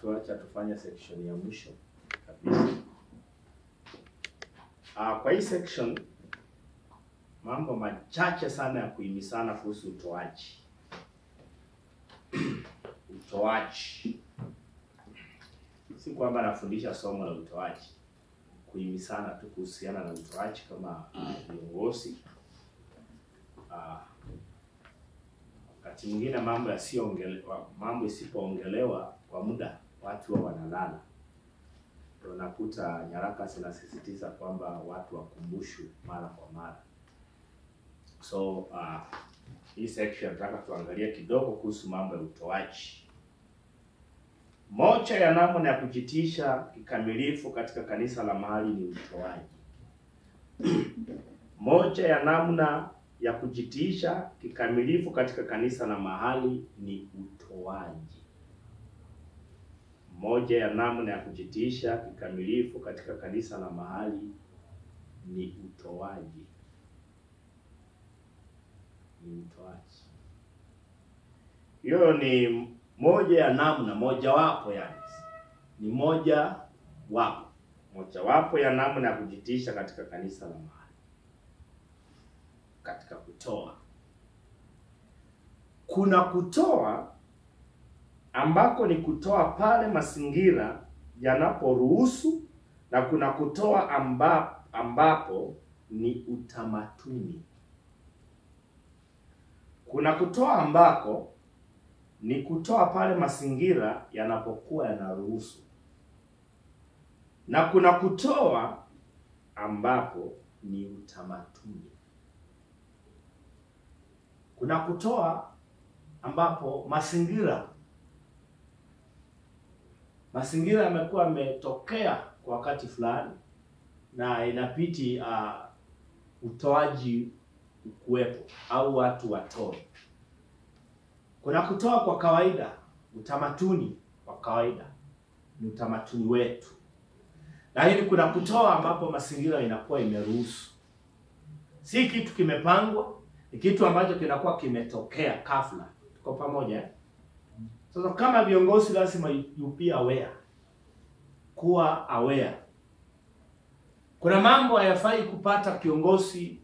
tuacha tufanye section ya mwisho kabisa. Kwa hii section mambo machache sana ya kuhimizana kuhusu utoaji. Utoaji. Si kwamba nafundisha somo la utoaji. Kuhimizana tu kuhusiana na utoaji kama viongozi. Wakati mwingine mambo isipoongelewa kwa muda watu wa wanalala. Tunakuta nyaraka zinasisitiza kwamba watu wakumbushwe mara kwa mara. So hii section nataka tuangalie kidogo kuhusu mambo ya utoaji. Moja ya namna ya kujitisha kikamilifu katika kanisa la mahali ni utoaji. Moja ya namna ya kujitisha kikamilifu katika kanisa la mahali ni utoaji. Moja ya namna ya kujitisha kikamilifu katika kanisa la mahali ni utoaji. Ni utoaji. Hiyo ni moja ya namna, mojawapo yani. Ni mojawapo ya namna ya kujitisha katika kanisa la mahali. Katika kutoa. Kuna kutoa ambako ni kutoa pale mazingira yanaporuhusu, na kuna kutoa ambapo ni utamaduni. Kuna kutoa ambako ni kutoa pale mazingira yanapokuwa yanaruhusu, na kuna kutoa ambapo ni utamaduni. Kuna kutoa ambapo mazingira yamekuwa yametokea kwa wakati fulani na inapiti utoaji ukuwepo au watu watoe. Kuna kutoa kwa kawaida, utamaduni wa kawaida, ni utamaduni wetu. Lakini kuna kutoa ambapo mazingira inakuwa imeruhusu. Si kitu kimepangwa, ni kitu ambacho kinakuwa kimetokea ghafla. Tuko pamoja? Sasa kama viongozi lazima you be aware. Kuwa aware. Kuna mambo hayafai kupata kiongozi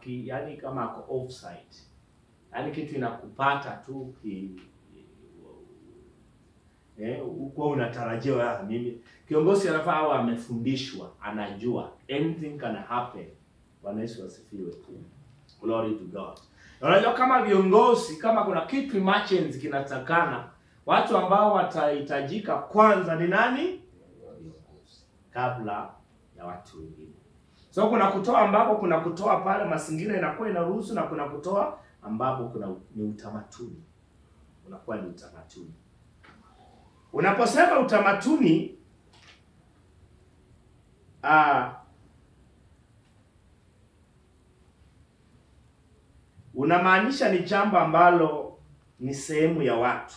yani kama ako offside. Yani kitu inakupata tu uko unatarajiwa mimi. Kiongozi anafaa awe amefundishwa, anajua anything can happen. Bwana Yesu asifiwe. Glory to God. Unajua kama viongozi, kama kuna kitu emergency kinatakana, watu ambao watahitajika kwanza ni nani? Kabla ya watu wengine. So kuna kutoa ambapo kuna kutoa pale mazingira inakuwa inaruhusu, na kuna kutoa ambapo ni utamaduni. Unakuwa ni utamaduni. Unaposema utamaduni unamaanisha ni jambo ambalo ni sehemu ya watu.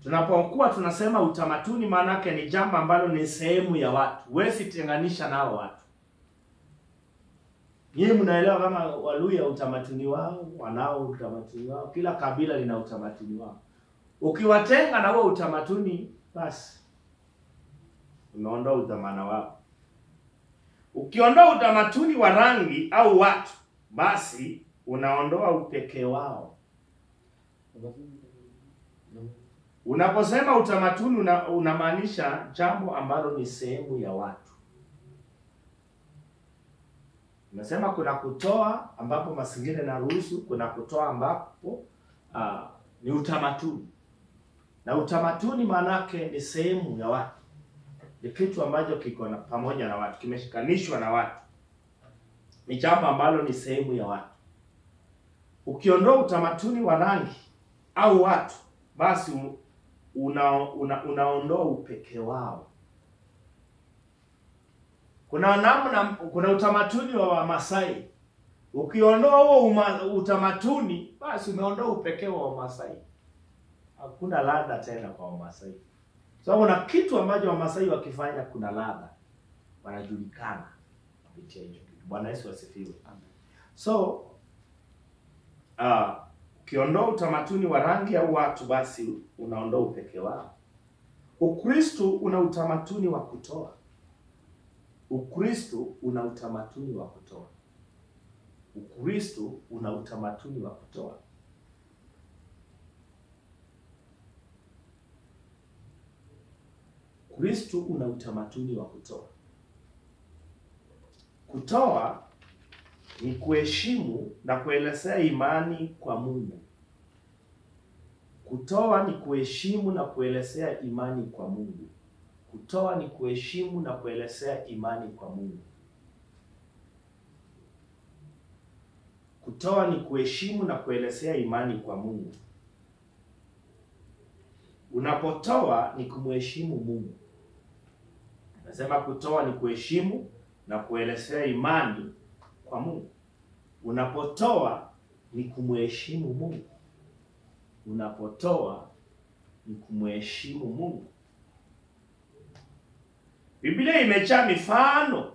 Tunapokuwa tunasema utamaduni, maana yake ni jambo ambalo ni sehemu ya watu. Huwezi tenganisha nao watu. Nyinyi mnaelewa kama Waluya utamaduni wao, wanao utamaduni wao, kila kabila lina utamaduni wao. Ukiwatenga na huo utamaduni, basi unaondoa udhamana wao. Ukiondoa utamaduni wa rangi au watu, basi unaondoa upekee wao. Unaposema utamaduni unamaanisha jambo ambalo ni sehemu ya watu. Unasema kuna kutoa ambapo mazingira yanaruhusu, kuna kutoa ambapo ni utamaduni. Na utamaduni manake ni sehemu ya watu. Ni kitu ambacho kiko pamoja na watu, kimeshikanishwa na watu. Ni jambo ambalo ni sehemu ya watu. Ukiondoa utamaduni wa rangi au watu, basi unaondoa upekee wao. Kuna utamaduni wa Wamasai. Ukiondoa huo utamaduni, basi umeondoa upekee wa Wamasai. Hakuna ladha tena kwa Wamasai. So kuna kitu ambacho Wamasai wakifanya kuna ladha. Wanajulikana kupitia hicho kitu. Bwana Yesu asifiwe. Amen. So Ukiondoa utamaduni wa rangi au watu, basi unaondoa upekee wao. Ukristo una utamaduni wa kutoa. Ukristo una utamaduni wa kutoa. Ukristo una utamaduni wa kutoa. Ukristo una utamaduni wa kutoa. Kutoa ni kuheshimu na kuelezea imani kwa Mungu. Kutoa ni kuheshimu na kuelezea imani kwa Mungu. Kutoa ni kuheshimu na kuelezea imani kwa Mungu. Kutoa ni kuheshimu na kuelezea imani kwa Mungu. Unapotoa ni kumheshimu Mungu. Nasema kutoa ni kuheshimu na kuelezea imani kwa Mungu. Unapotoa ni kumheshimu Mungu. Unapotoa ni kumheshimu Mungu. Biblia imejaa mifano.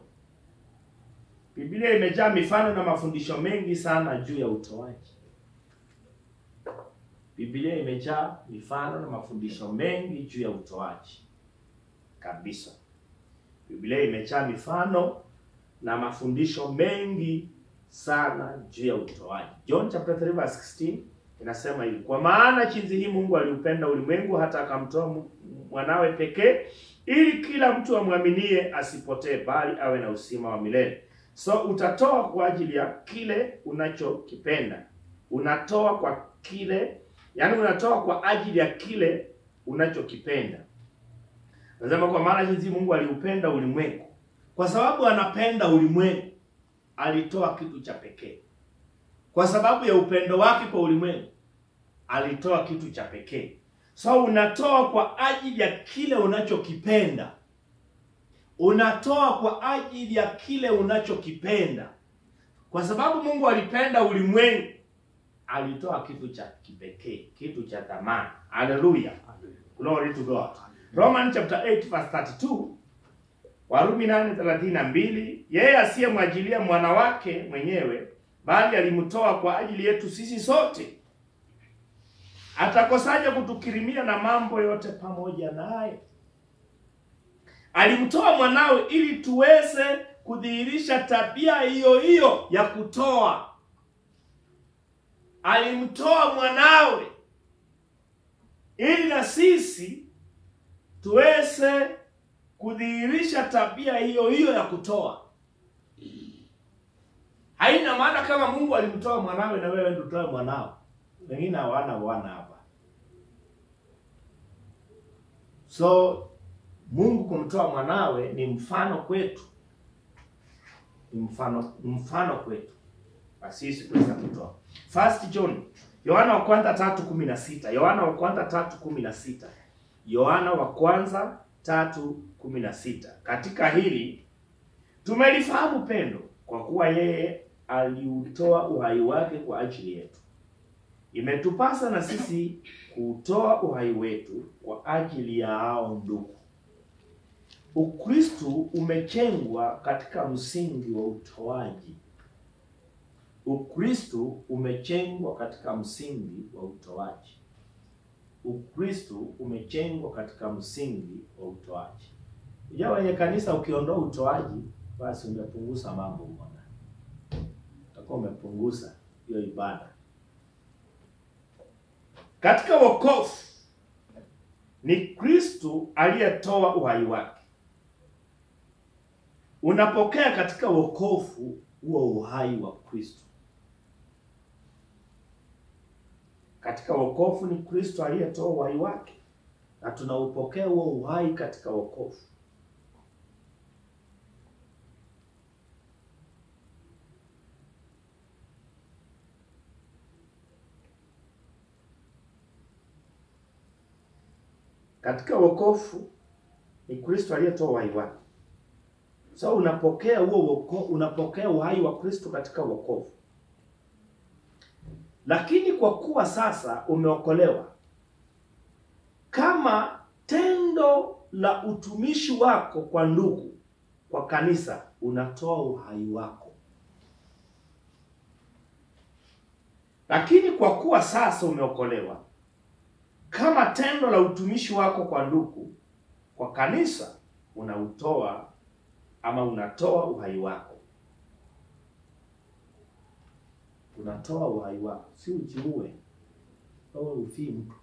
Biblia imejaa mifano na mafundisho mengi sana juu ya utoaji. Biblia imejaa mifano na mafundisho mengi juu ya utoaji. Kabisa. Biblia imejaa mifano na mafundisho mengi sana juu ya utoaji. John chapter 3 verse 16 inasema hivi: kwa maana jinsi hii Mungu aliupenda ulimwengu hata akamtoa mwanawe pekee, ili kila mtu amwaminie asipotee bali awe na uzima wa milele. So utatoa kwa ajili ya kile unachokipenda. Unatoa kwa kile, yani unatoa kwa ajili ya kile unachokipenda. Nasema kwa maana jinsi Mungu aliupenda ulimwengu, kwa sababu anapenda ulimwengu, alitoa kitu cha pekee. Kwa sababu ya upendo wake kwa ulimwengu, alitoa kitu cha pekee. So unatoa kwa ajili ya kile unachokipenda. Unatoa kwa ajili ya kile unachokipenda. Kwa sababu Mungu alipenda ulimwengu, alitoa kitu cha kipekee, kitu cha thamani. Hallelujah. Glory to God. Romans chapter 8 verse 32. Warumi 8:32, yeye asiyemwajilia mwana wake mwenyewe bali alimtoa kwa ajili yetu sisi sote, atakosaje kutukirimia na mambo yote pamoja naye? Alimtoa mwanawe ili tuweze kudhihirisha tabia hiyo hiyo ya kutoa. Alimtoa mwanawe ili na sisi tuweze kudhihirisha tabia hiyo hiyo ya kutoa. Haina maana kama Mungu alimtoa mwanawe na wewe ndio utoe mwanao. Wengine hawana wana hapa. So Mungu kumtoa mwanawe ni mfano kwetu. Ni mfano kwetu. Basi sisi tuweza kutoa. First John, Yohana wa kwanza 3:16. Yohana wa kwanza 3:16. Yohana wa kwanza 3:16. Katika hili tumelifahamu pendo, kwa kuwa yeye aliutoa uhai wake kwa ajili yetu. Imetupasa na sisi kutoa uhai wetu kwa ajili ya hao ndugu. Ukristo umejengwa katika msingi wa utoaji. Ukristo umejengwa katika msingi wa utoaji. Ukristo umejengwa katika msingi wa utoaji. Unajua kwenye kanisa ukiondoa utoaji, basi umepunguza mambo bwana. Utakuwa umepunguza hiyo ibada. Katika wokovu ni Kristo aliyetoa uhai wake. Unapokea katika wokovu huo uhai wa Kristo. Katika wokovu ni Kristo aliyetoa uhai wake, na tunaupokea huo uhai katika wokovu. Katika wokovu ni Kristo aliyetoa uhai wake. So unapokea unapokea uhai wa Kristo katika wokovu. Lakini kwa kuwa sasa umeokolewa, kama tendo la utumishi wako kwa ndugu, kwa kanisa, unatoa uhai wako. Lakini kwa kuwa sasa umeokolewa, kama tendo la utumishi wako kwa ndugu, kwa kanisa, unatoa uhai wako. Unatoa uhai wako, si ujiue. Wewe ufi mtu.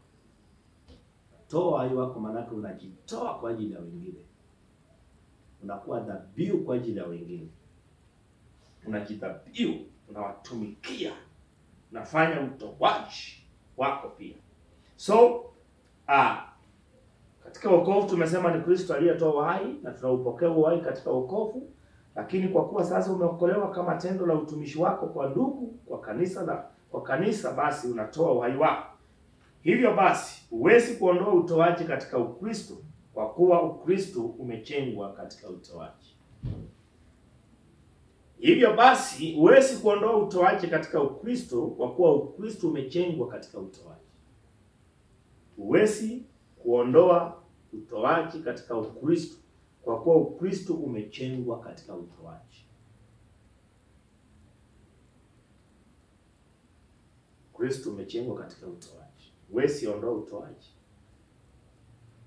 Toa uhai wako, maana unajitoa kwa ajili ya wengine. Unakuwa dhabihu kwa ajili ya wengine. Unajidhabihu, unawatumikia, unafanya utoaji wako pia. So katika wokovu tumesema ni Kristo aliyetoa uhai na tunaupokea uhai katika wokovu. Lakini kwa kuwa sasa umeokolewa, kama tendo la utumishi wako kwa ndugu, kwa kanisa, basi unatoa uhai wako. Hivyo basi huwezi kuondoa utoaji katika Ukristo, kwa kuwa Ukristo umejengwa katika utoaji. Hivyo basi huwezi kuondoa utoaji katika Ukristo, kwa kuwa Ukristo umejengwa katika utoaji. Huwezi kuondoa utoaji katika Ukristo, kwa kuwa Ukristo umejengwa katika utoaji. Ukristo umejengwa katika utoaji. Huwezi ondoa utoaji.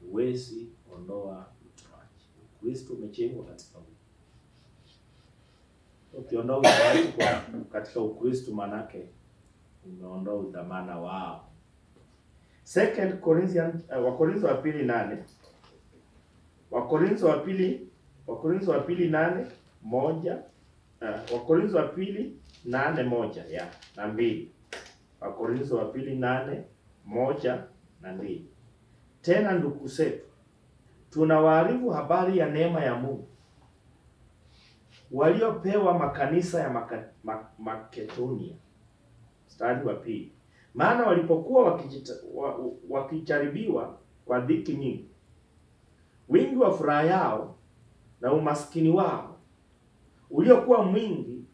Huwezi ondoa utoaji. Ukristo umejengwa katika utoaji. Ukiondoa utoaji katika Ukristo, manake umeondoa udhamana wao. Wakorintho wa pili 8. Wakorintho wa pili 8:1. Wakorintho wa pili 8:1 na 2. Wakorintho wa pili 8:1 na 2. Tena ndugu zetu, tunawaarifu habari ya neema ya Mungu waliopewa makanisa ya Makedonia. Mstari wa 2. Maana walipokuwa wakijaribiwa kwa dhiki nyingi, wingi wa furaha yao na umaskini wao uliokuwa mwingi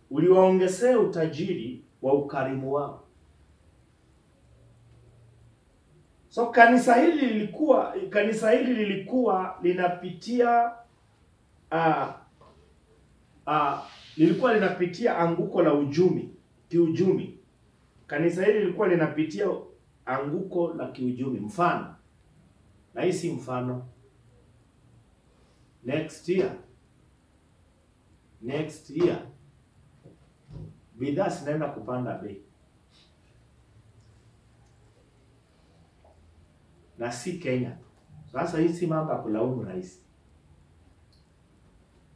uliwaongezea utajiri wa ukarimu wao. So kanisa hili lilikuwa linapitia linapitia anguko la kiujumi. Kanisa hili lilikuwa linapitia anguko la kiujumi. Mfano, na hii si mfano. Next year bidhaa zinaenda kupanda bei. Na si Kenya. Sasa hii si mambo ya kulaumu rais.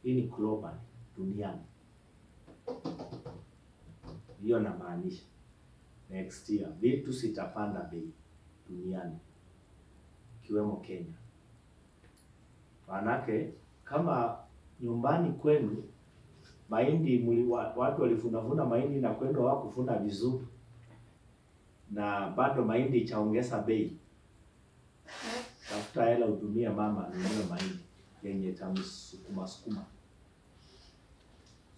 Hii ni global, duniani. Hiyo na maanisha next year vitu sitapanda bei duniani, kiwemo Kenya. Manake kama nyumbani kwenu mahindi watu walifunavuna mahindi na kwenda hawakufuna vizuri, na bado mahindi itaongeza bei, tafuta hela udumia mama anunue mahindi yenye tamsukuma.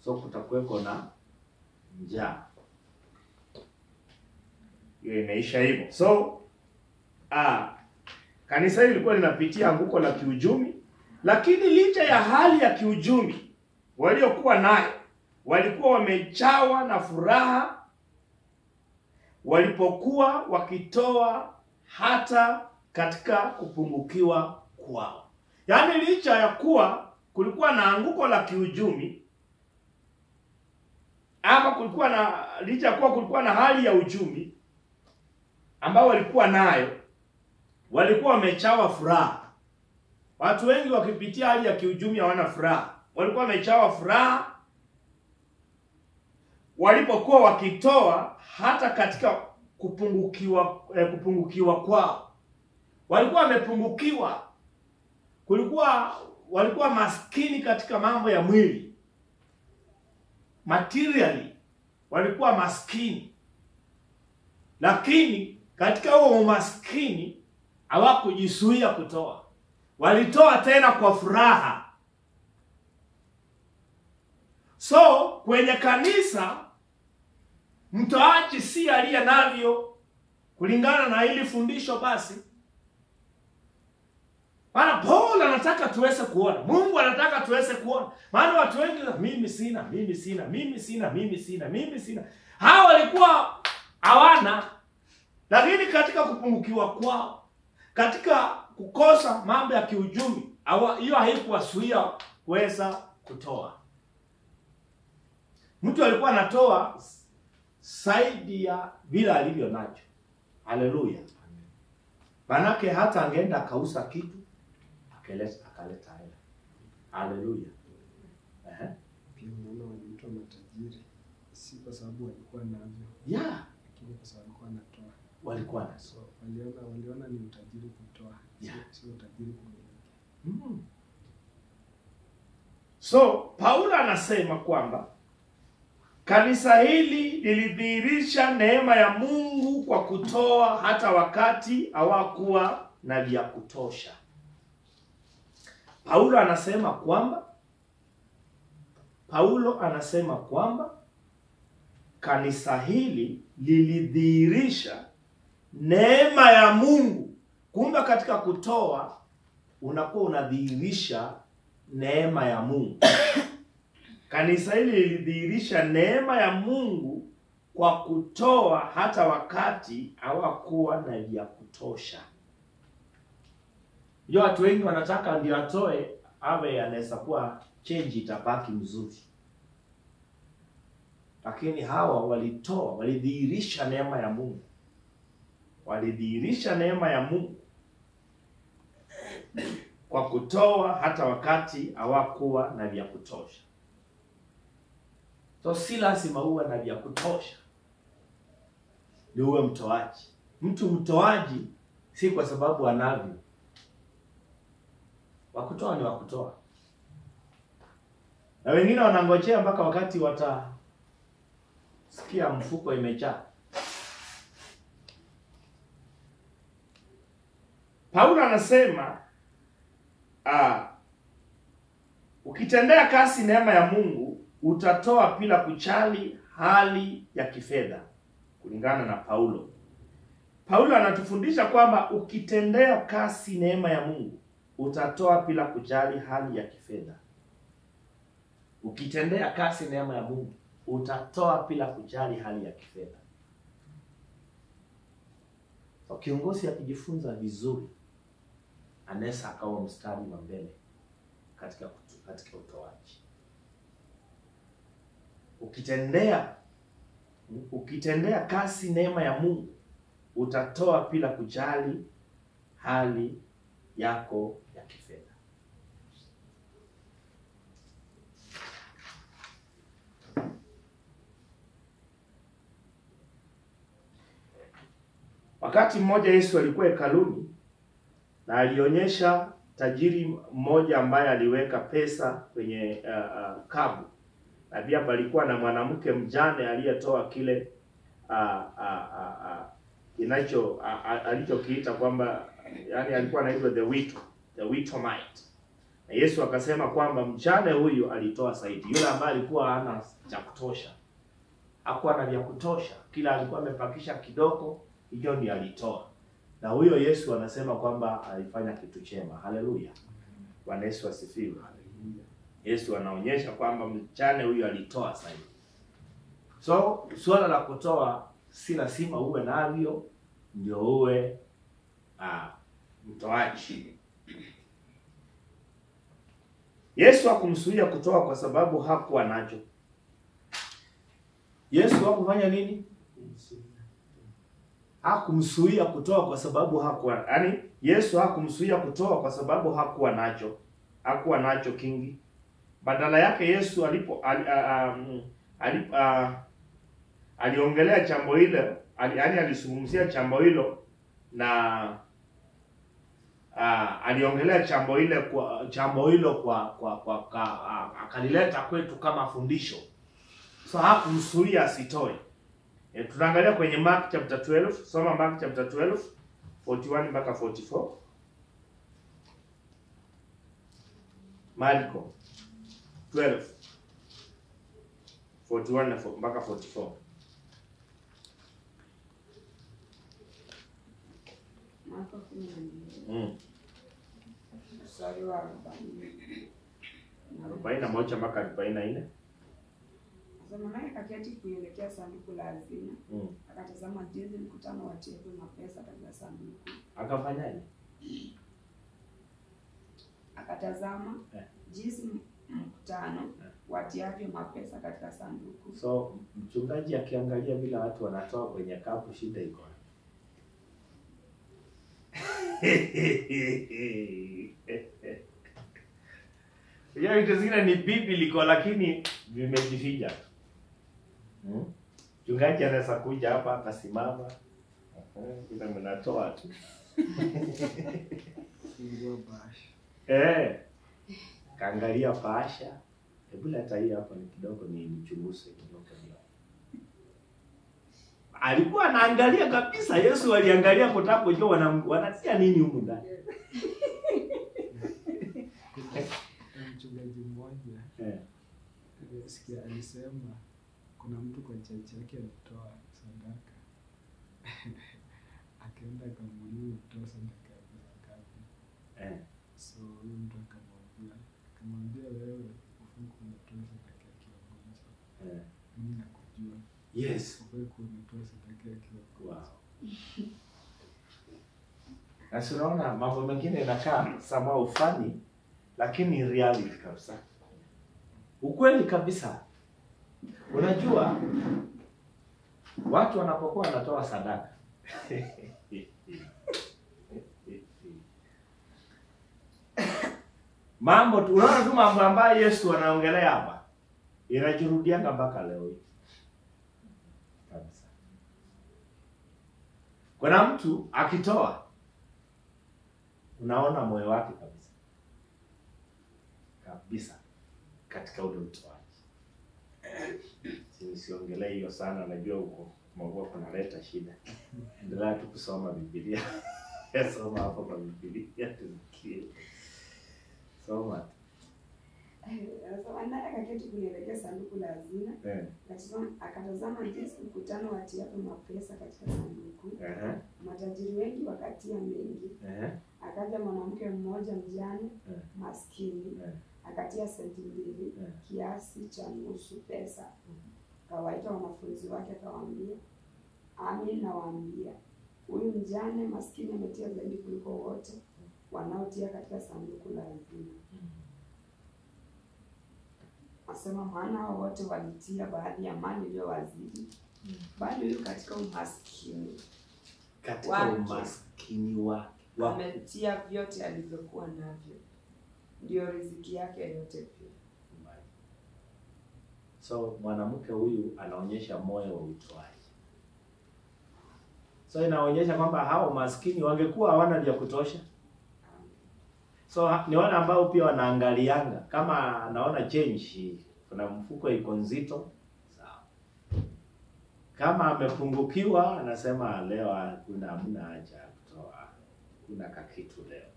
So kutakuweko na njaa. Hiyo imeisha hivyo. So kanisa hili lilikuwa linapitia anguko la kiujumi, lakini licha ya hali ya kiujumi waliokuwa nayo, walikuwa wamejawa na furaha walipokuwa wakitoa hata katika kupungukiwa kwao. Yaani licha ya kuwa kulikuwa na anguko la kiujumi, ama licha ya kuwa kulikuwa na hali ya uchumi ambao walikuwa nayo, walikuwa wamechawa furaha. Watu wengi wakipitia hali ya kiujumi hawana furaha. Walikuwa wamechawa furaha walipokuwa wakitoa hata katika kupungukiwa kwao. Walikuwa wamepungukiwa. Walikuwa maskini katika mambo ya mwili. Materially walikuwa maskini. Lakini katika huo umaskini hawakujisuia kutoa. Walitoa tena kwa furaha. So kwenye kanisa mtoaji si aliye navyo kulingana na hili fundisho basi. Maana Paul anataka tuweze kuona. Mungu anataka tuweze kuona. Maana watu wengi mimi sina. Hao walikuwa hawana, lakini katika kupungukiwa kwao, katika kukosa mambo ya kiuchumi, hiyo haikuwazuia kuweza kutoa. Mtu alikuwa anatoa zaidi ya vile alivyo nacho. Haleluya. Manake hata angeenda akauza kitu akaleta hela. Haleluya. Pia unaona waliitwa matajiri si kwa sababu walikuwa navyo. Yeah. Lakini kwa sababu walikuwa wanatoa. Walikuwa nazo. So, waliona ni utajiri kutoa. Yeah. Sio utajiri kumiliki. So, Paulo anasema kwamba kanisa hili lilidhihirisha neema ya Mungu kwa kutoa hata wakati hawakuwa na vya kutosha. Paulo anasema kwamba kanisa hili lilidhihirisha neema ya Mungu. Kumbe katika kutoa unakuwa unadhihirisha neema ya Mungu. Kanisa hili lilidhihirisha neema ya Mungu kwa kutoa hata wakati hawakuwa na vya kutosha. Ndio watu wengi wanataka ndio atoe awe anaweza kuwa change itabaki mzuri. Lakini hawa walitoa, walidhihirisha neema ya Mungu. Walidhihirisha neema ya Mungu kwa kutoa hata wakati hawakuwa na vya kutosha. So si lazima uwe na vya kutosha ndio uwe mtoaji. Mtu mtoaji si kwa sababu anavyo. Wakutoa ni wakutoa. Na wengine wanangojea mpaka wakati watasikia mfuko imejaa. Paulo anasema ukitendea kazi neema ya Mungu utatoa bila kujali hali ya kifedha. Kulingana na Paulo. Paulo anatufundisha kwamba ukitendea kazi neema ya Mungu utatoa bila kujali hali ya kifedha. Ukitendea kazi neema ya Mungu utatoa bila kujali hali ya kifedha. So, kiongozi akijifunza vizuri anaweza akawa mstari wa mbele katika utoaji. Ukitendea kazi neema ya Mungu utatoa bila kujali hali yako ya kifedha. Wakati mmoja Yesu alikuwa hekaluni na alionyesha tajiri mmoja ambaye aliweka pesa kwenye kabu. Na pia palikuwa na mwanamke mjane aliyetoa kile alichokiita kwamba yani alikuwa anaitwa the widow mite. Na Yesu akasema kwamba mjane huyu alitoa zaidi. Yule ambaye alikuwa hana cha kutosha, hakuwa na vya kutosha, kila alikuwa amepakisha kidogo, hiyo ndiyo alitoa. Na huyo Yesu anasema kwamba alifanya kitu chema. Haleluya. Bwana Yesu asifiwe. Haleluya. Yesu anaonyesha kwamba mjane huyu alitoa zaidi. So, swala la kutoa si lazima uwe navyo ndio uwe mtoaji. Yesu hakumzuia kutoa kwa sababu hakuwa nacho. Yesu hakufanya nini? Hakumzuia kutoa kwa sababu hakuwa, yani Yesu hakumzuia kutoa kwa sababu hakuwa nacho. Hakuwa nacho kingi. Badala yake Yesu aliongelea jambo hilo, yani alizungumzia jambo hilo na aliongelea jambo hilo kwa akalileta kwetu kama fundisho. So hakumzuia asitoe. Tunaangalia kwenye Mark chapter 12, soma Mark chapter 12 41 mpaka 44. Marko 12 41 mpaka 44. Marko 12. Mstari wa 41 mpaka 44. Akasema naye akaketi kuelekea sanduku la hazina. Akatazama jinsi mkutano watiavyo mapesa katika sanduku. Akafanyaje? Akatazama jinsi mkutano watiavyo mapesa katika sanduku. So mchungaji akiangalia bila watu wanatoa kwenye kapu, shida iko. Ya vitu zingine ni biblical lakini vimejificha. Mchungaji anaweza kuja hapa akasimama. Kuna mnatoa tu. Fungua bahasha. Kaangalia bahasha. Hebu leta hii hapa ni kidogo nichunguze kidogo. Alikuwa anaangalia kabisa. Yesu aliangalia kutaka kujua wanatia nini huko ndani. Mchungaji mmoja sikia alisema kuna mtu kwa church yake alitoa sadaka. Akaenda akamuuliza kutoa sadaka ngapi. So huyo mtu akamwambia wewe ufungu unatoa sadaka ya kiongozi. Mimi nakujua. Yes. Wewe unatoa sadaka ya kiongozi. Wow. Na tunaona mambo mengine yanakaa somehow funny lakini reality kabisa. Ukweli kabisa. Unajua watu wanapokuwa wanatoa sadaka mambo tu, unaona tu mambo ambayo Yesu anaongelea hapa inajirudianga mpaka leo hii kabisa. Kuna mtu akitoa unaona moyo wake kabisa kabisa katika ule utoaji. Siongelee hiyo sana, najua huko mambo kunaleta shida. Endelea tu kusoma Biblia. Soma hapo kwa Biblia tusikie. Soma. Anasema naye akaketi kuelekea sanduku la hazina. Akatazama jinsi mkutano watiavyo mapesa katika sanduku. Matajiri wengi wakatia mengi. Akaja mwanamke mmoja mjane maskini. Akatia senti 2, kiasi cha nusu pesa. Kawaita wanafunzi wake akawaambia, amin nawaambia, huyu mjane maskini ametia zaidi kuliko wote wanaotia katika sanduku la hazina. Asema maana hao wote walitia baadhi ya mali iliyowazidi, bali huyu katika umaskini. Katika umaskini wake ametia vyote alivyokuwa navyo. Ndio riziki yake yote pia. So mwanamke huyu anaonyesha moyo wa utoaji. So inaonyesha kwamba hao maskini wangekuwa hawana vya kutosha. So ni wale ambao pia wanaangalianga kama anaona change, kuna mfuko iko nzito, sawa. Kama amepungukiwa anasema leo hamna haja kutoa, kuna kakitu leo.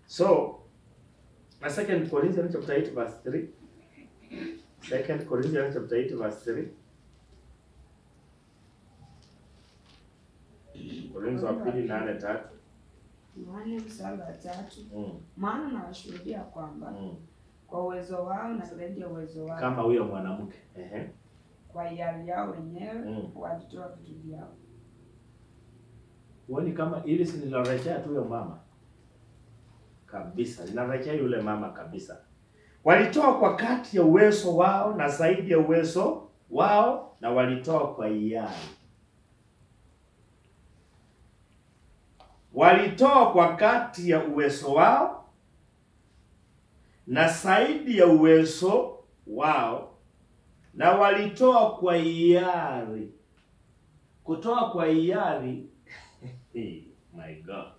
So na 2 Corinthians chapter 8 verse 3. 2 Corinthians chapter 8 verse 3. Korintho wa pili 8:3. Yohana mstari wa 3. Maana nawashuhudia kwamba kwa uwezo wao na zaidi ya uwezo wao, kama huyo mwanamke kwa hiari yao wenyewe walitoa vitu vyao. Wani kama ili si ninarejea tu huyo mama kabisa, ninarejea yule mama kabisa. Walitoa kwa kati ya uwezo wao na zaidi ya uwezo wao, na walitoa kwa hiari. Walitoa kwa kati ya uwezo wao na zaidi ya uwezo wao, na walitoa kwa hiari. Kutoa kwa hiari my God.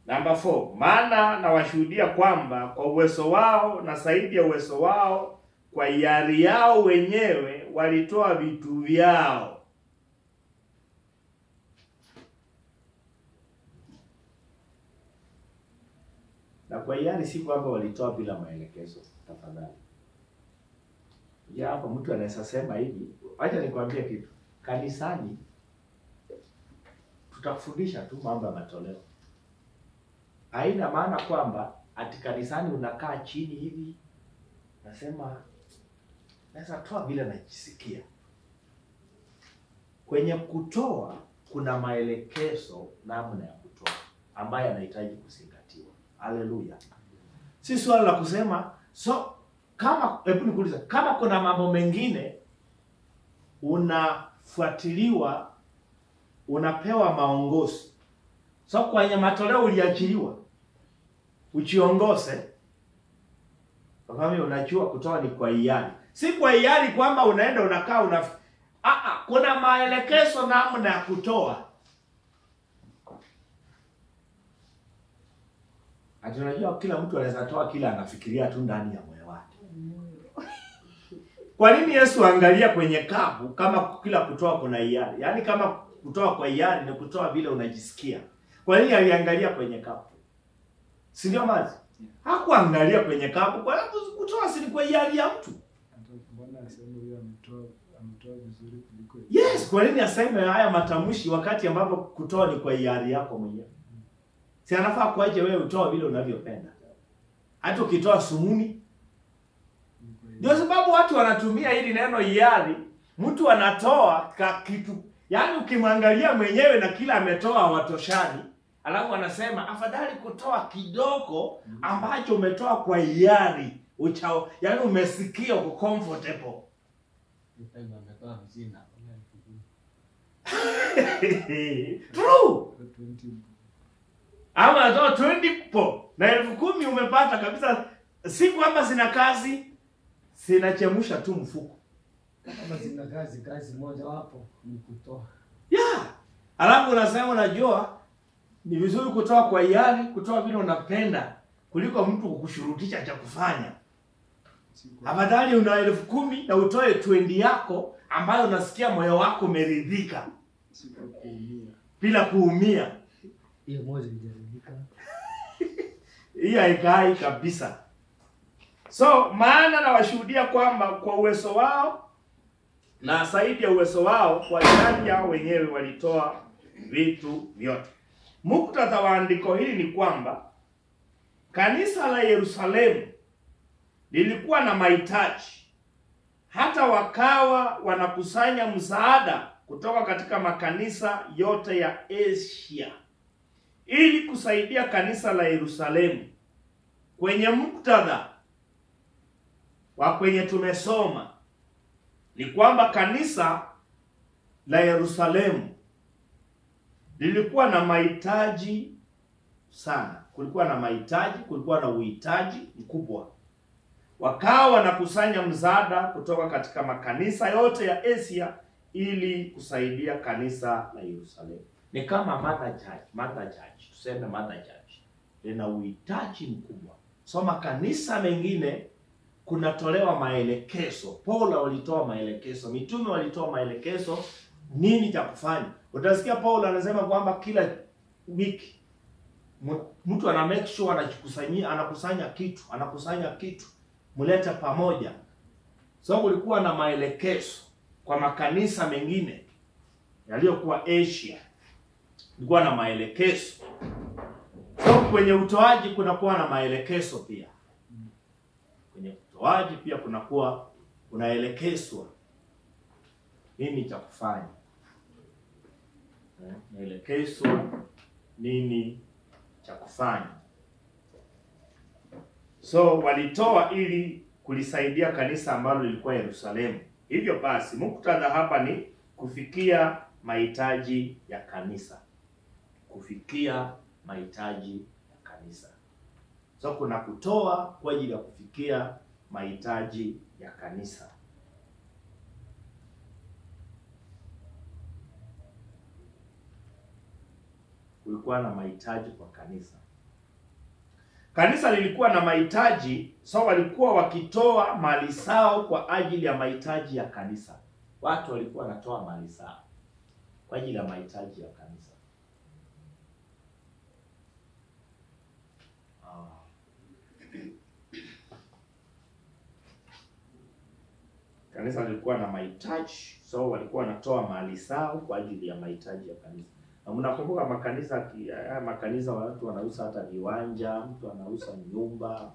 Number 4, maana nawashuhudia kwamba kwa uwezo wao na zaidi ya uwezo wao, kwa hiari yao wenyewe walitoa vitu vyao. Na kwa hiari si kwamba walitoa bila maelekezo, tafadhali. Ya hapa mtu anaweza sema hivi, acha nikwambie kitu. Kanisani tutakufundisha tu mambo ya matoleo. Haina maana kwamba ati kanisani unakaa chini hivi nasema naweza toa vile najisikia. Kwenye kutoa kuna maelekezo namna ya kutoa ambayo yanahitaji kuzingatiwa. Haleluya. Si swala la kusema kama hebu nikuuliza, kama kuna mambo mengine unafuatiliwa, unapewa maongozi. Kwenye matoleo uliachiliwa uchiongoze. Kwa sababu unajua kutoa ni kwa hiari. Si kwa hiari kwamba unaenda unakaa kuna maelekezo namna ya kutoa. Unajua kila mtu anaweza toa kila anafikiria tu ndani ya moyo wake. Kwa nini Yesu angalia kwenye kapu kama kila kutoa kuna hiari? Yaani kama kutoa kwa hiari ni kutoa vile unajisikia. Kwa nini aliangalia kwenye kapu? Si ndio mazi? Hakuangalia kwenye kapu kwa sababu kutoa si kwa hiari ya mtu. Mbona aseme huyo ametoa vizuri kuliko? Yes, kwa nini aseme haya matamshi wakati ambapo kutoa ni kwa hiari yako mwenyewe? Si anafaa kuaje wewe utoa vile unavyopenda? Hata ukitoa sumuni. Ndio sababu watu wanatumia hili neno hiari. Mtu anatoa kitu, yaani ukimwangalia mwenyewe na kila ametoa watoshani, alafu anasema afadhali kutoa kidogo ambacho umetoa kwa hiari, yaani umesikia uko comfortable. True. Ama natoa 20 po na 10,000 umepata kabisa, si kwamba zina kazi, zinachemsha tu mfuko. Kama zina kazi moja wapo ni kutoa. Yeah. Alafu unasema unajua ni vizuri kutoa kwa hiari, kutoa vile unapenda kuliko mtu kukushurutisha cha kufanya. Afadhali una 10,000 na utoe 20 yako ambayo unasikia moyo wako umeridhika. Bila kuumia. Hiyo moja ijaridhika. Hii haikai kabisa. Maana na washuhudia kwamba kwa uwezo wao na zaidi ya uwezo wao kwa hiari yao wenyewe walitoa vitu vyote. Muktadha wa andiko hili ni kwamba kanisa la Yerusalemu lilikuwa na mahitaji, hata wakawa wanakusanya msaada kutoka katika makanisa yote ya Asia ili kusaidia kanisa la Yerusalemu. Kwenye muktadha wa kwenye tumesoma ni kwamba kanisa la Yerusalemu lilikuwa na mahitaji sana. Kulikuwa na mahitaji, kulikuwa na uhitaji mkubwa. Wakawa wanakusanya msaada kutoka katika makanisa yote ya Asia ili kusaidia kanisa la Yerusalemu. Ni kama mother church, tuseme mother church. Lina uhitaji mkubwa. Makanisa mengine kunatolewa maelekezo. Paulo walitoa maelekezo, mitume walitoa maelekezo nini cha kufanya. Utasikia Paulo anasema kwamba kila wiki mtu ana make sure anakusanya kitu mulete pamoja. Kulikuwa na maelekezo kwa makanisa mengine yaliyokuwa Asia. Kulikuwa na maelekezo. Kwenye utoaji kunakuwa na maelekezo pia. Kwenye utoaji pia kunakuwa unaelekezwa nini cha kufanya. Naelekezwa nini cha kufanya. Walitoa ili kulisaidia kanisa ambalo lilikuwa Yerusalemu. Hivyo basi muktadha hapa ni kufikia mahitaji ya kanisa. Kufikia mahitaji ya kanisa. Kuna kutoa kwa ajili ya kufikia mahitaji ya kanisa. Kulikuwa na mahitaji kwa kanisa. Kanisa lilikuwa na mahitaji, walikuwa wakitoa mali zao kwa ajili ya mahitaji ya kanisa. Watu walikuwa wanatoa mali zao kwa ajili ya mahitaji ya kanisa. Kanisa lilikuwa na mahitaji, walikuwa wanatoa mali zao kwa ajili ya mahitaji ya kanisa. Na mnakumbuka makanisa watu wanauza hata viwanja, mtu anauza nyumba,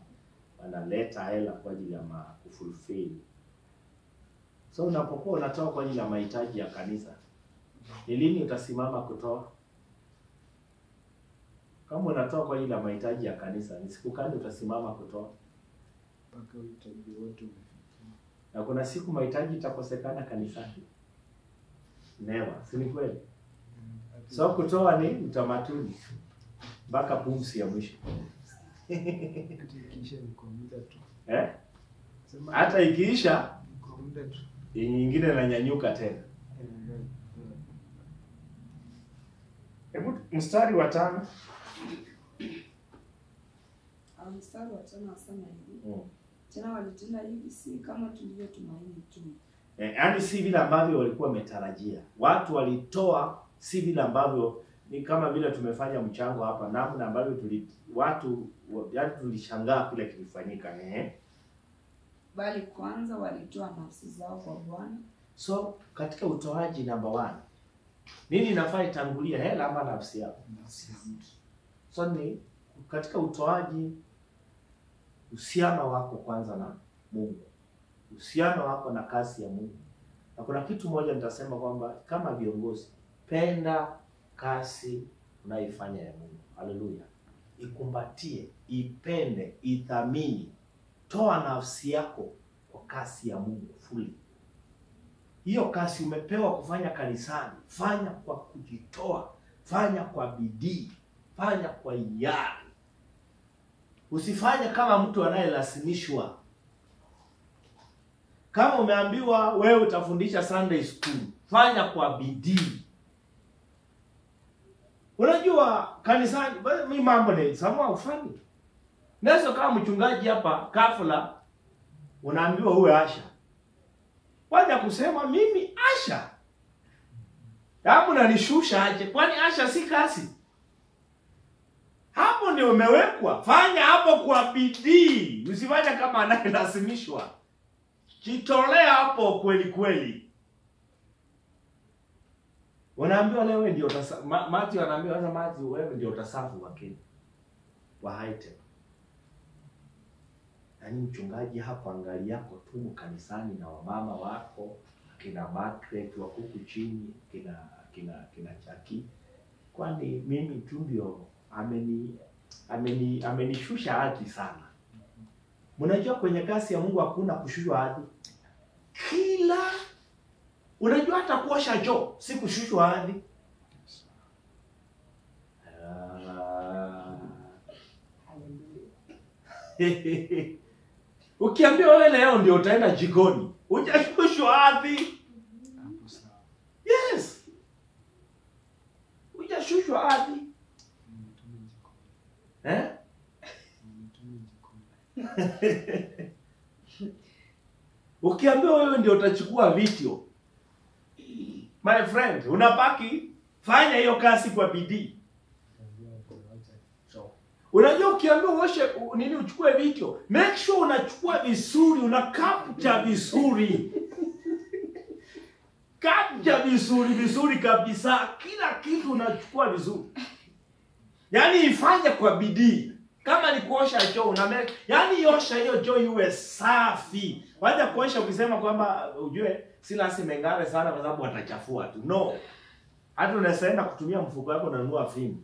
wanaleta hela kwa ajili ya kufulfill. So unapokuwa unatoa kwa ajili ya mahitaji ya kanisa, ni lini utasimama kutoa? Kama unatoa kwa ajili ya mahitaji ya kanisa, ni siku gani utasimama kutoa? Mpaka uhitaji wote umefikia. Na kuna siku mahitaji itakosekana kanisani? Never, si ni kweli? So kutoa ni utamaduni mpaka pumzi ya mwisho. Ikiisha ni kwa muda tu. Hata ikiisha kwa muda tu. Nyingine inanyanyuka tena. Hebu mstari wa 5. Mstari wa 5 nasema hivi. Tena walitenda hivi si kama tulivyotumaini tu. Yaani si vile ambavyo walikuwa wametarajia. Watu walitoa si vile ambavyo, ni kama vile tumefanya mchango hapa, namna ambavyo yaani tulishangaa kile kilifanyika. Bali kwanza walitoa nafsi zao kwa Bwana. So katika utoaji number 1, nini inafaa itangulie, hela ama nafsi yako? So ni katika utoaji, uhusiano wako kwanza na Mungu, uhusiano wako na kazi ya Mungu. Na kuna kitu moja nitasema kwamba kama viongozi, penda kazi unayoifanya ya Mungu. Haleluya. Ikumbatie, ipende, ithamini. Toa nafsi yako kwa kazi ya Mungu fully. Hiyo kazi umepewa kufanya kanisani, fanya kwa kujitoa, fanya kwa bidii, fanya kwa hiari. Usifanye kama mtu anayelazimishwa. Kama umeambiwa wewe utafundisha Sunday school, fanya kwa bidii. Unajua kanisani mimi mambo ni sawa ufanye. Nazo kama mchungaji hapa kafula unaambiwa uwe asha. Waje kusema mimi asha. Hapo unanishusha aje? Kwani asha si kazi? Hapo ndio umewekwa. Fanya hapo kwa bidii. Usifanye kama anayelazimishwa. Jitolea hapo kweli kweli. Wanaambiwa leo wewe ndio Matthew anaambiwa sasa Matthew wewe ndio utasafu wa Kenya. Wa Haiti. Yaani mchungaji hapo angalia yako tu kanisani na wamama wako, kina Margaret wa huku chini, kina Chaki. Kwani mimi tu ndio amenishusha hadhi sana. Mnajua kwenye kazi ya Mungu hakuna kushushwa hadhi. Unajua hata kuosha choo si kushushwa hadhi. Ukiambiwa wewe leo ndio utaenda jikoni, hujashushwa hadhi. Yes. Hujashushwa hadhi. Ukiambiwa wewe ndio utachukua video, my friend, unabaki fanya hiyo kazi kwa bidii. Unajua ukiambiwa uoshe nini uchukue video, make sure unachukua vizuri, una capture vizuri. Capture vizuri kabisa, kila kitu unachukua vizuri. Yaani ifanye kwa bidii. Kama ni kuosha choo yaani osha hiyo choo iwe safi. Wacha kuosha ukisema kwamba ujue si lazima ngare sana kwa sababu watachafua tu. No. Hata unaenda kutumia mfuko wako unanunua fimbo.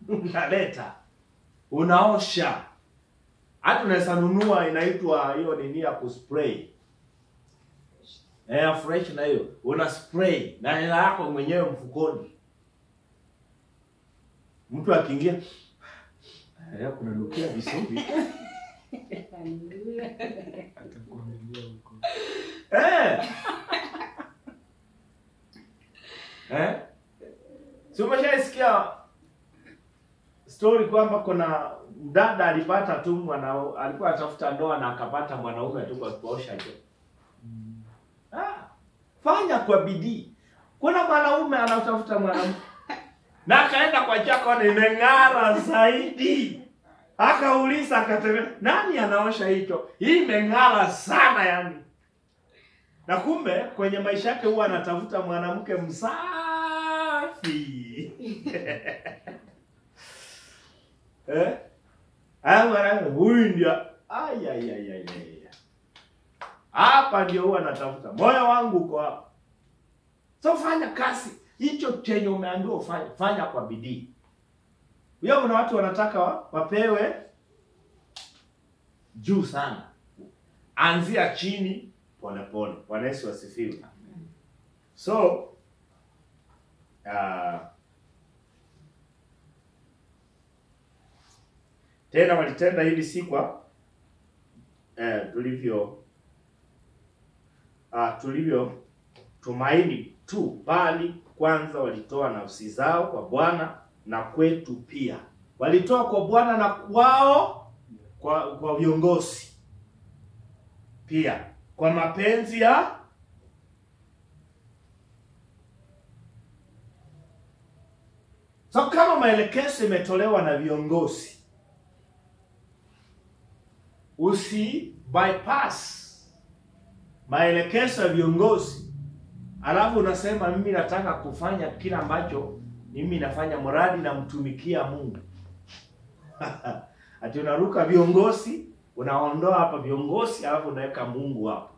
Unaleta. Unaosha. Hata unaweza nunua inaitwa hiyo nini ya kuspray. Fresh na hiyo. Una spray na hela yako mwenyewe mfukoni. Mtu akiingia kuna nukia vizuri. Atakuangalia huko. So umeshasikia story kwamba kuna dada alipata tu alikuwa atafuta ndoa na akapata mwanaume tu kwa kuosha choo. Fanya kwa bidii. Kuna mwanaume anatafuta mwanamke na akaenda kwa chako na imeng'ara zaidi. Akauliza akatembea, nani anaosha hicho? Hii imeng'ara sana yani. Na kumbe kwenye maisha yake huwa anatafuta mwanamke msafi. Huyu ndio Hapa ndio huwa natafuta. Moyo wangu uko hapa. So fanya kazi. Hicho chenye umeambiwa ufanye, fanya kwa bidii. Wewe kuna watu wanataka wapewe juu sana. Anzia chini pole pole. Bwana Yesu asifiwe. So tena walitenda hili si kwa tulivyo tumaini tu, bali kwanza walitoa nafsi zao kwa Bwana na kwetu pia. Walitoa kwa Bwana na kwao kwa viongozi pia, kwa mapenzi ya so kama maelekezo imetolewa na viongozi, usi bypass maelekezo ya viongozi alafu unasema mimi nataka kufanya kila ambacho mimi nafanya mradi na mtumikia Mungu. Ati unaruka viongozi, unaondoa hapa viongozi alafu unaweka Mungu hapo.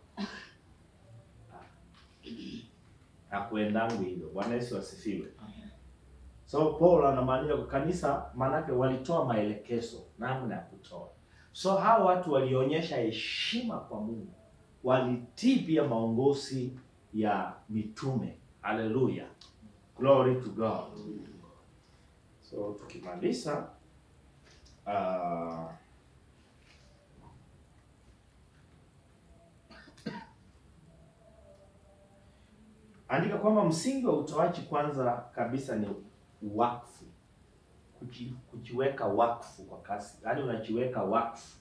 Hakuendangu hivyo. Bwana Yesu asifiwe. So Paul anamaanisha kwa kanisa, manake walitoa maelekezo namna ya kutoa. So hao watu walionyesha heshima kwa Mungu. Walitii pia maongozi ya mitume. Hallelujah. Glory to God. So tukimaliza andika kwamba msingi wa utoaji kwanza kabisa ni wakfu. Kujiweka wakfu kwa kasi. Yaani unajiweka wakfu.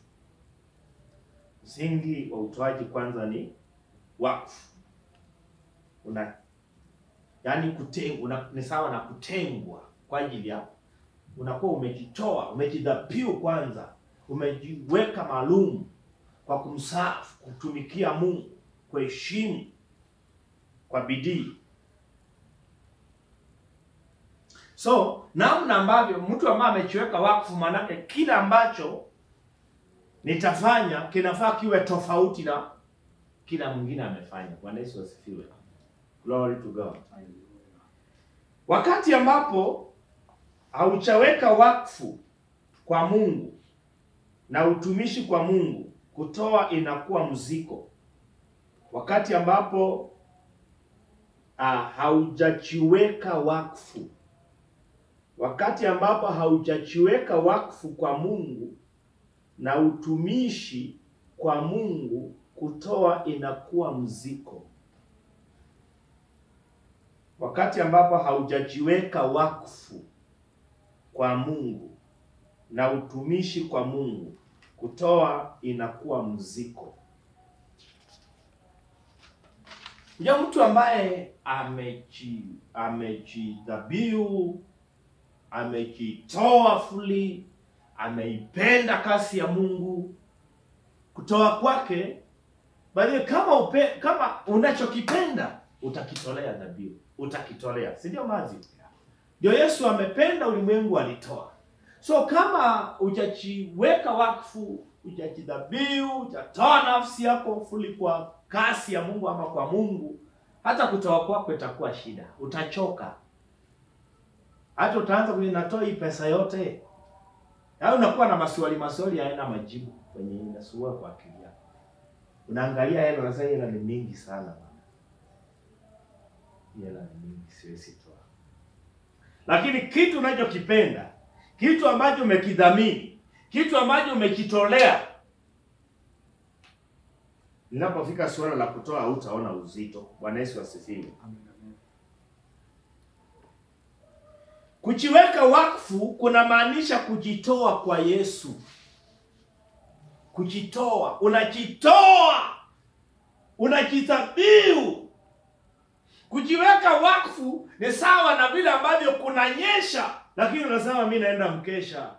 Msingi wa utoaji kwanza ni wakfu. Yaani ni sawa na kutengwa kwa ajili ya unakuwa umejitoa, umejidhabihu kwanza, umejiweka maalum kwa kumsafu, kutumikia Mungu kwa heshima, kwa bidii. So, namna ambavyo mtu ambaye amejiweka wakfu, manake kila ambacho nitafanya kinafaa kiwe tofauti na kila mwingine amefanya. Bwana Yesu asifiwe. Glory to God. Wakati ambapo haujaweka wakfu kwa Mungu na utumishi kwa Mungu, kutoa inakuwa mzigo. Wakati ambapo haujajiweka wakfu, wakati ambapo haujajiweka wakfu kwa Mungu na utumishi kwa Mungu, kutoa inakuwa mzigo. Wakati ambapo haujajiweka wakfu kwa Mungu na utumishi kwa Mungu, kutoa inakuwa mzigo. Ya mtu ambaye amejidhabihu, amejitoa fully, ameipenda kazi ya Mungu, kutoa kwake, bali kama unachokipenda utakitolea dhabihu, utakitolea. Si ndio mazi? Ndio Yesu amependa ulimwengu alitoa. So kama hujajiweka wakfu, hujajidhabihu, hujatoa nafsi yako fully kwa kazi ya Mungu ama kwa Mungu, hata kutoa kwako itakuwa shida. Utachoka. Hata utaanza kunatoa hii pesa yote. Au unakuwa na maswali haina majibu kwenye inasumbua kwa akili yako. Unaangalia hela unasema hela ni mingi sana bana. Hela ni mingi, siwezi toa. Lakini kitu unachokipenda, kitu ambacho umekidhamini, kitu ambacho umekitolea, linapofika suala la kutoa hutaona uzito. Bwana Yesu asifiwe. Kujiweka wakfu kuna maanisha kujitoa kwa Yesu. Kujitoa, unajitoa, unajidhabihu. Kujiweka wakfu ni sawa na vile ambavyo kunanyesha, lakini unasema mimi naenda mkesha.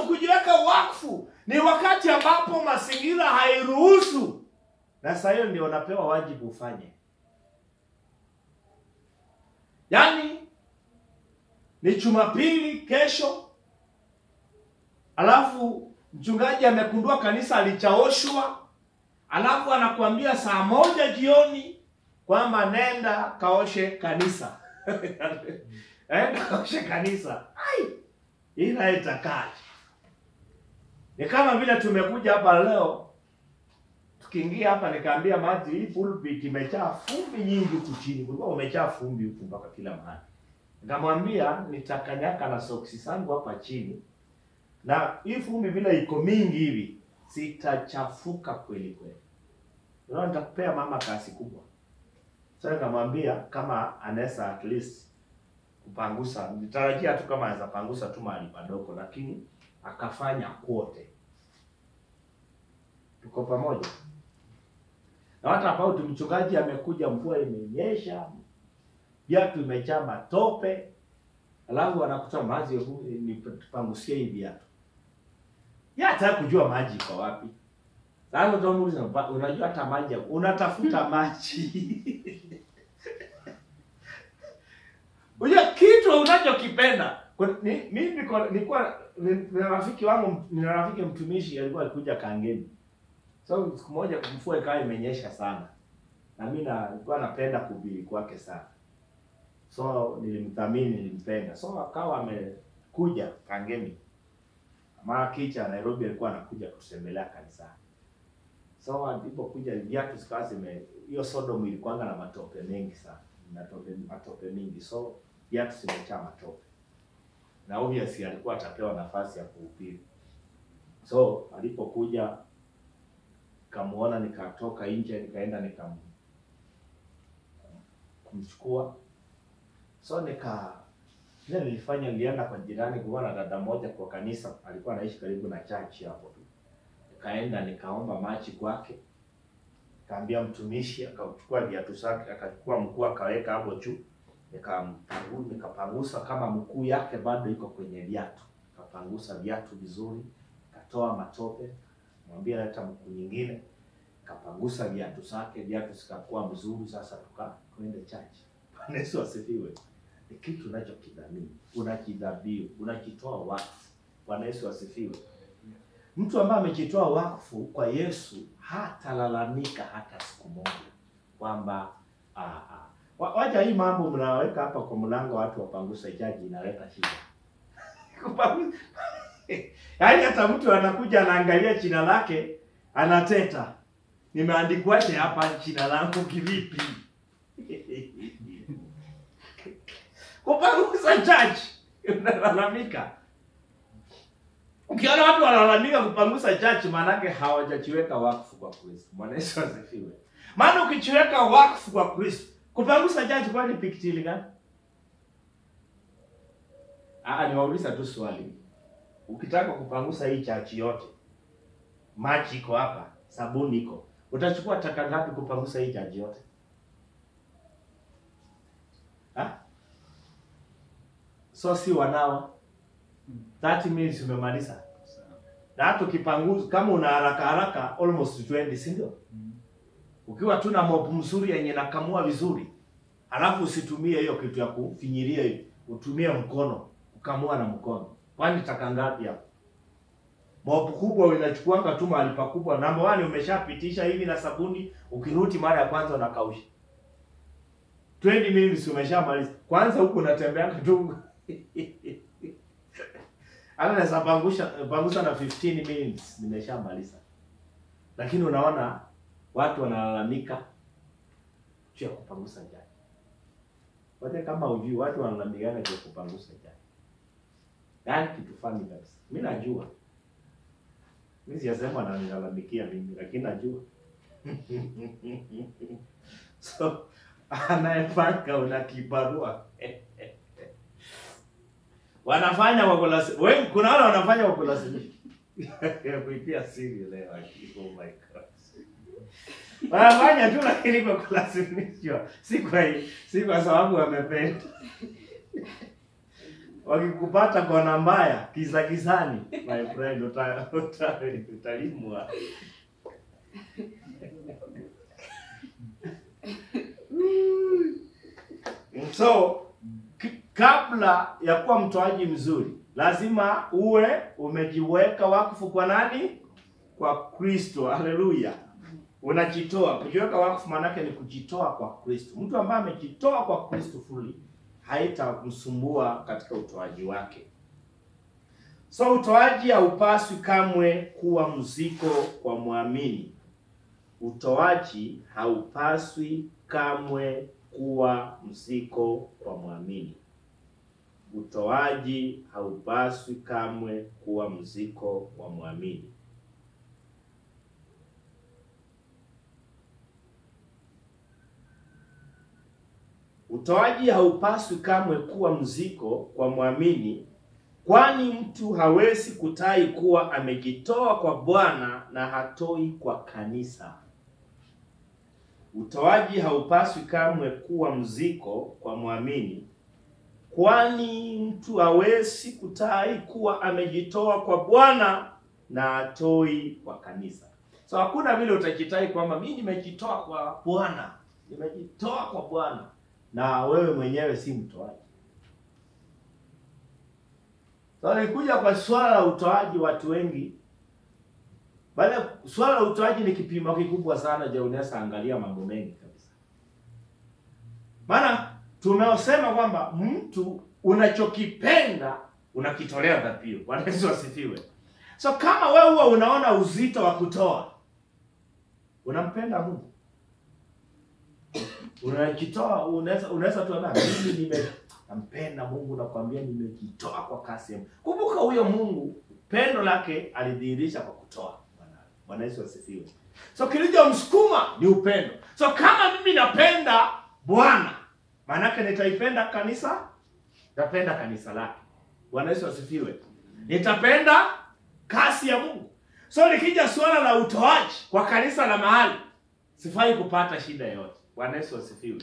Kujiweka wakfu ni wakati ambapo mazingira hairuhusu, na sasa hiyo ndio unapewa wajibu ufanye. Yaani ni Jumapili kesho, alafu mchungaji amekundua kanisa alichaoshwa, alafu anakuambia saa 1 jioni kwamba nenda kaoshe kanisa. Nenda kaoshe kanisa. Ai! Ila itakaje? Ni kama vile tumekuja hapa leo, tukiingia hapa nikaambia maji hii pulpit imejaa fumbi nyingi huku chini. Kulikuwa umejaa fumbi huku mpaka kila mahali. Nikamwambia nitakanyaka na soksi zangu hapa chini. Na hii fumbi vile iko mingi hivi, sitachafuka kweli kweli. Ndio nitakupea mama kasi kubwa. Sasa nikamwambia kama anaweza at least kupangusa, nitarajia tu kama anaweza pangusa tu mahali padogo, lakini akafanya kote. Tuko pamoja. Na hata hapo mchungaji amekuja, mvua imenyesha, viatu imejaa matope, alafu anakuta maji ni tupangusie hivi viatu. Ya hata kujua maji iko wapi. Sasa utamuuliza, unajua hata maji unatafuta maji. Unajua kitu unachokipenda. Mimi nilikuwa nina rafiki wangu, nina rafiki mtumishi alikuwa alikuja Kangemi. So siku moja mvua ikawa imenyesha sana. Na mimi nilikuwa napenda kuhubiri kwake sana. So nilimthamini, nilimpenda. So akawa amekuja Kangemi. Mara kicha Nairobi alikuwa anakuja kutembelea kanisa. So alipokuja viatu zikawa hiyo Sodom ilikuwa na matope mengi sana. Matope mingi. So viatu zimejaa matope. Na obviously alikuwa atapewa nafasi ya kuhubiri. So alipokuja kamuona, nikatoka nje nikaenda kumchukua. So nilienda kwa jirani kuona dada moja kwa kanisa, alikuwa anaishi karibu na church hapo tu. Nikaenda nikaomba maji kwake. Kaambia mtumishi, akachukua viatu zake, akachukua mkuu akaweka hapo juu. Nikapangusa kama mkuu yake bado iko kwenye viatu. Nikapangusa viatu vizuri, katoa matope, mwambia leta mkuu nyingine. Kapangusa viatu zake, viatu zikakuwa mzuri. Sasa tukaenda church. Bwana Yesu asifiwe. Ni kitu unachokidhamini, unakidhabihu, unakitoa wakfu. Bwana Yesu asifiwe. Mtu ambaye amejitoa wakfu kwa Yesu hatalalamika hata siku moja kwamba wacha hii mambo mnaweka hapa kwa mlango watu wapangusa jaji inaleta shida. Yaani hata mtu anakuja anaangalia jina lake anateta. Nimeandikwaje hapa jina langu kivipi? Kupangusa jaji unalalamika. Ukiona watu wanalalamika kupangusa church, maana yake hawajajiweka wakfu kwa Kristo. Bwana Yesu asifiwe. Maana ukijiweka wakfu kwa Kristo, kupangusa church kwa ni picture gani? Niwauliza tu swali. Ukitaka kupangusa hii church yote, maji iko hapa, sabuni iko. Utachukua taka ngapi kupangusa hii church yote? So si wanawa 30 minutes umemaliza. Na hata ukipanguza kama una haraka almost 20, si ndio? Ukiwa tu na mop mzuri yenye nakamua vizuri, alafu usitumie hiyo kitu ya kufinyiria hivi, utumie mkono, ukamua na mkono. Kwani taka ngapi hapo? Mop kubwa inachukua tu mahali pakubwa. Number 1 umeshapitisha hivi na sabuni, ukirudi mara ya kwanza unakausha. 20 minutes umeshamaliza. Kwanza huko unatembea tu. Anaweza pangusa na 15 minutes nimeshamaliza. Lakini unaona watu wanalalamika juu ya kupangusa jaji. Wote kama ujui watu wanalalamika juu ya kupangusa jaji. Yaani kitu fani kabisa. Mimi najua. Mimi siyasema na nilalamikia mimi, lakini najua. So anayepaka una kibarua. Wanafanya wako lazima. Wewe kuna wale wanafanya wako lazima. Kuipia siri leo. Oh my God. Wanafanya tu lakini wako lazima. Si kwa sababu wamependa. Wakikupata kwa nambaya kisani, my friend, utalimwa. So kabla ya kuwa mtoaji mzuri, lazima uwe umejiweka wakfu kwa nani? Kwa Kristo. Haleluya. Unajitoa. Kujiweka wakfu maana yake ni kujitoa kwa Kristo. Mtu ambaye amejitoa kwa Kristo fully haitamsumbua katika utoaji wake. So utoaji haupaswi kamwe kuwa mzigo kwa muamini. Utoaji haupaswi kamwe kuwa mzigo kwa muamini. Utoaji haupaswi kamwe kuwa mzigo kwa muamini. Utoaji haupaswi kamwe kuwa mzigo kwa muamini, kwani mtu hawezi kutai kuwa amejitoa kwa Bwana na hatoi kwa kanisa. Utoaji haupaswi kamwe kuwa mzigo kwa muamini, kwani mtu hawezi kutai kuwa amejitoa kwa Bwana na hatoi kwa kanisa. So hakuna vile utajitai kwamba mimi nimejitoa kwa Bwana, nimejitoa kwa Bwana, na wewe mwenyewe si mtoaji. So nikuja kwa swala la utoaji, watu wengi bali swala la utoaji ni kipimo kikubwa sana. Je, unaweza angalia mambo mengi kabisa. Maana tumeosema kwamba mtu unachokipenda unakitolea dhabihu. Bwana Yesu asifiwe. So kama wewe huwa unaona uzito wa kutoa, unampenda Mungu, unajitoa, unaweza tu na mimi nampenda Mungu, nakwambia nimejitoa kwa kasi ya Mungu. Kumbuka huyo Mungu pendo lake alidhihirisha kwa kutoa. Bwana Yesu asifiwe. So kilichomsukuma ni upendo. So kama mimi napenda Bwana, maana yake nitaipenda kanisa, nitapenda kanisa lake. Bwana Yesu asifiwe. Nitapenda kasi ya Mungu. So likija swala la utoaji kwa kanisa la mahali, sifai kupata shida yote. Bwana Yesu asifiwe.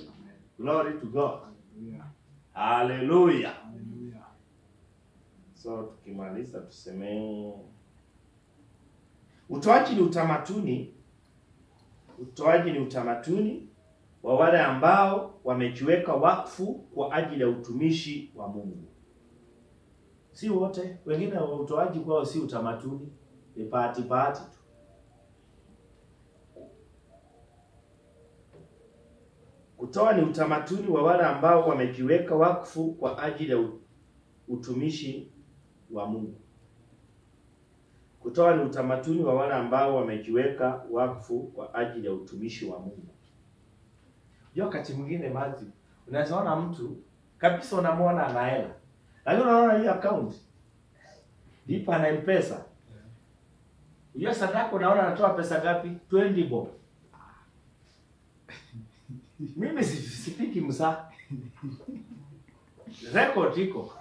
Glory to God. Hallelujah. Hallelujah. So tukimaliza tuseme utoaji ni utamaduni. Utoaji ni utamaduni wa wale ambao wamejiweka wakfu kwa ajili ya utumishi wa Mungu. Si wote, wengine utoaji kwao si utamaduni, ni party tu. Kutoa ni utamaduni wa wale ambao wamejiweka wakfu kwa ajili ya utumishi wa Mungu. Kutoa ni utamaduni wa wale ambao wamejiweka wakfu kwa ajili ya utumishi wa Mungu. Wakati mwingine maji, unaweza ona mtu kabisa unamwona ana hela, lakini unaona hii account lipa na M-Pesa. Hiyo sadaka unaona anatoa pesa ngapi? 20 bob. Mimi sipiki msa. Record iko.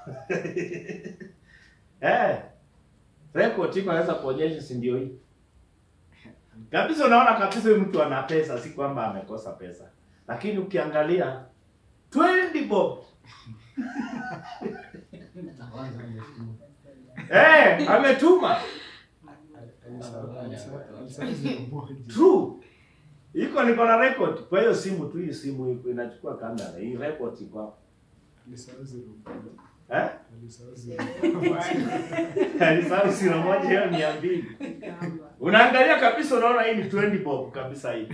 Record iko anaweza kuonyesha, si ndio hii? Kabisa unaona kabisa huyu mtu ana pesa, si kwamba amekosa pesa. Lakini ukiangalia 20 bob. Ametuma. True. Iko niko na record. Kwa hiyo simu tu, hii simu iko inachukua kamera. Hii record iko hapo. Alisahau zero moja, hiyo 200. Unaangalia kabisa unaona hii ni 20 bob kabisa hii.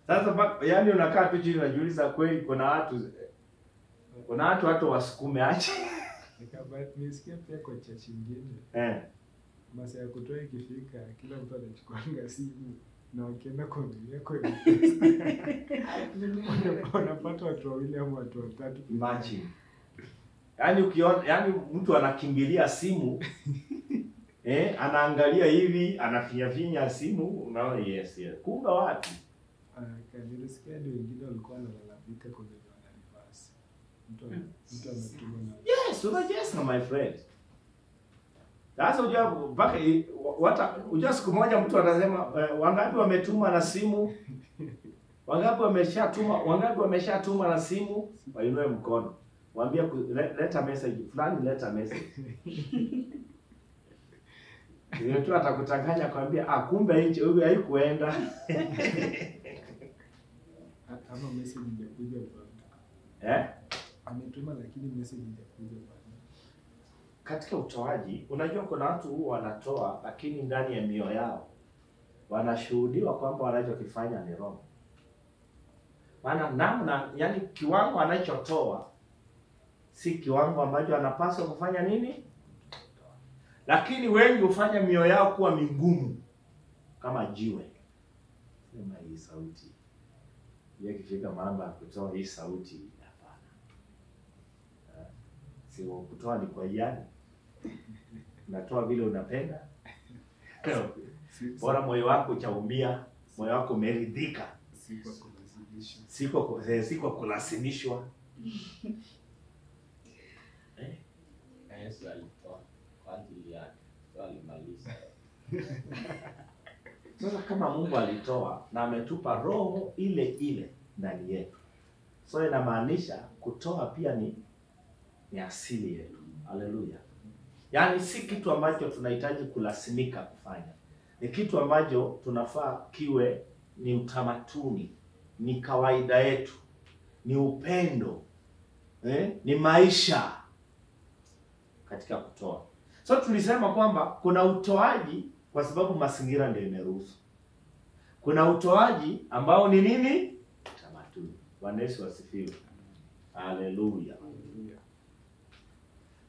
Sasa yani unakaa tu chini unajiuliza kweli kuna watu wasukume aje. Nisikia pia kwa church nyingine. Masaa ya kutoa ikifika, kila mtu anachukua simu na wakienda kuangalia kwa wanapata watu wawili au watu watatu. Imagine. Yaani ukiona, yaani mtu anakimbilia simu anaangalia hivi, anafinya simu, unaona yes. Kumbe watu nilisikia wengine walikuwa wanalalamika kwa vile wana reverse. Mtu anatuma na yes, unajua my friend. Sasa unajua siku moja mtu anasema wangapi wametuma na simu? Wangapi wameshatuma na simu? Wainue mkono. Waambie leta message fulani, leta message. Ndio tu atakutanganya kwambia kumbe nje huyu haikuenda. Ama message imekuja bwana. Ametuma lakini message imekuja bwana. katika utoaji, unajua kuna watu huwa wanatoa lakini ndani ya mioyo yao wanashuhudiwa kwamba wanachokifanya ni wrong. Maana namna, yani kiwango anachotoa si kiwango ambacho anapaswa kufanya nini? Lakini wengi hufanya mioyo yao kuwa migumu kama jiwe. Sema hii sauti. Yeye kifika mambo ya kutoa hii sauti, hapana. Si kutoa ni kwa hiari. Unatoa vile unapenda. Bora moyo wako chaumia, moyo wako umeridhika. Siko kulazimishwa. Yesu alitoa kwa ajili yake, alimaliza. Sasa kama Mungu alitoa na ametupa roho ile ile ndani yetu, so inamaanisha kutoa pia ni asili yetu. Haleluya! Yaani si kitu ambacho tunahitaji kulazimika kufanya, ni kitu ambacho tunafaa kiwe ni utamaduni, ni kawaida yetu, ni upendo, ni maisha katika kutoa. So tulisema kwamba kuna utoaji kwa sababu mazingira ndio imeruhusu. Kuna utoaji ambao ni nini? Tamaduni. Bwana Yesu asifiwe. Haleluya.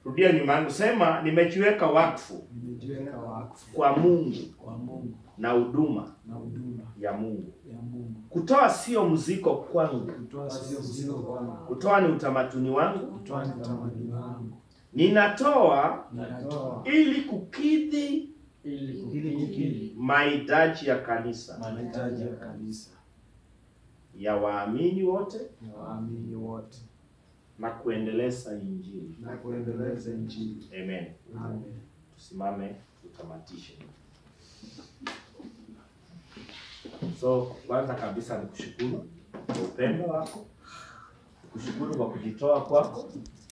Rudia nyuma yangu, sema nimejiweka wakfu. Nimejiweka wakfu Kwa Mungu. kwa Mungu Na huduma na huduma ya Mungu. ya Mungu. Kutoa sio mzigo kwangu. Kutoa sio mzigo kwangu. Kutoa ni utamaduni wangu. Kutoa ni utamaduni wangu. Ninatoa Ninatoa ili kukidhi ili kukidhi mahitaji ya kanisa, mahitaji ya kanisa, ya waamini wote na waamini wote, na kuendeleza injili. na kuendeleza injili. Amen. Amen. Tusimame tutamatishe. So kwanza kabisa nikushukuru kwa upendo wako, kushukuru kwa kujitoa kwako,